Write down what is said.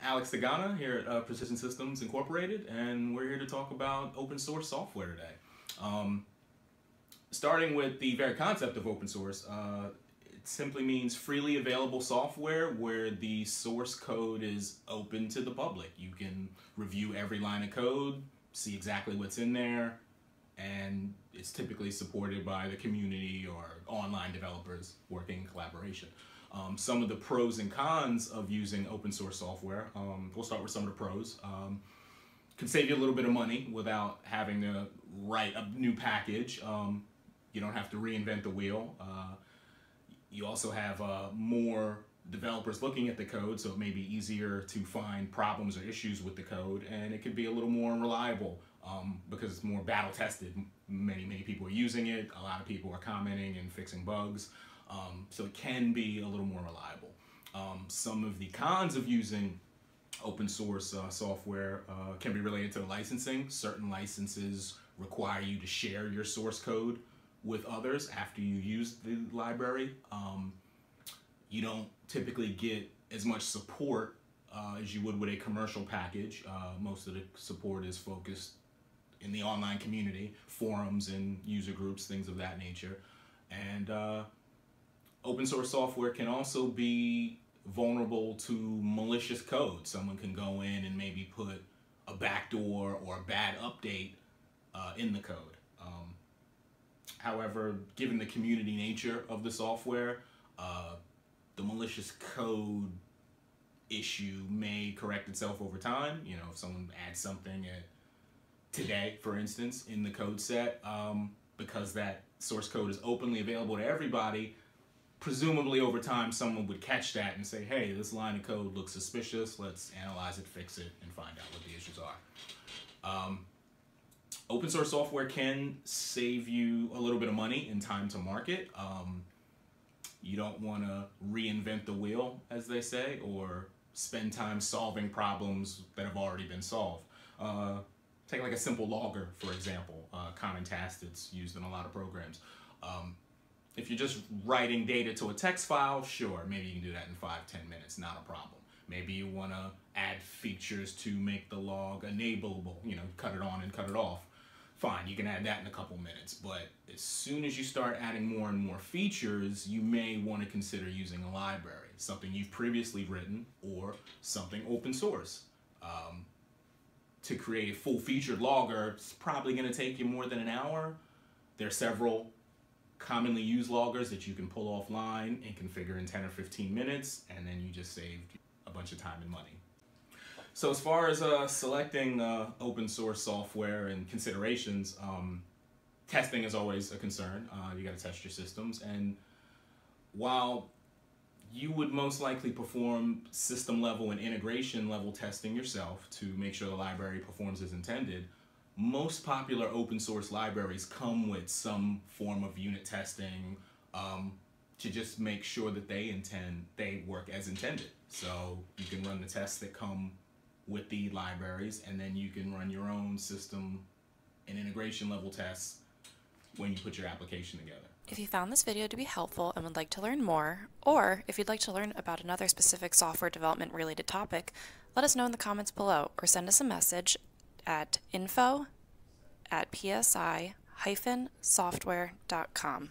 Alex Tagana here at Precision Systems Incorporated, and we're here to talk about open source software today. Starting with the very concept of open source, it simply means freely available software where the source code is open to the public. You can review every line of code, see exactly what's in there, and it's typically supported by the community or online developers working in collaboration. Some of the pros and cons of using open source software, we'll start with some of the pros. Can save you a little bit of money without having to write a new package. You don't have to reinvent the wheel. You also have more developers looking at the code, so it may be easier to find problems or issues with the code, and it could be a little more reliable because it's more battle tested. Many people are using it, a lot of people are commenting and fixing bugs, so it can be a little more reliable. Some of the cons of using open source software can be related to licensing. Certain licenses require you to share your source code with others after you use the library. You don't typically get as much support as you would with a commercial package. Most of the support is focused in the online community, forums and user groups, things of that nature. And open source software can also be vulnerable to malicious code. Someone can go in and maybe put a backdoor or a bad update in the code. However, given the community nature of the software, the malicious code issue may correct itself over time. You know, if someone adds something today, for instance, in the code set, because that source code is openly available to everybody, presumably over time someone would catch that and say, hey, this line of code looks suspicious, let's analyze it, fix it, and find out what the issues are. Open source software can save you a little bit of money and time to market. You don't want to reinvent the wheel, as they say, or spend time solving problems that have already been solved. Take like a simple logger, for example, common task that's used in a lot of programs. If you're just writing data to a text file, sure, maybe you can do that in 5-10 minutes, not a problem. Maybe you want to add features to make the log enableable, you know, cut it on and cut it off. Fine, you can add that in a couple minutes, but as soon as you start adding more and more features, you may want to consider using a library, something you've previously written or something open source. To create a full-featured logger, it's probably going to take you more than an hour. There are several commonly used loggers that you can pull offline and configure in 10 or 15 minutes, and then you just saved a bunch of time and money. So as far as selecting open source software and considerations, testing is always a concern. You got to test your systems, and while you would most likely perform system level and integration level testing yourself to make sure the library performs as intended, most popular open source libraries come with some form of unit testing to just make sure that they work as intended. So you can run the tests that come with the libraries, and then you can run your own system and integration level tests when you put your application together. If you found this video to be helpful and would like to learn more, or if you'd like to learn about another specific software development related topic, let us know in the comments below or send us a message at info@psi-software.com.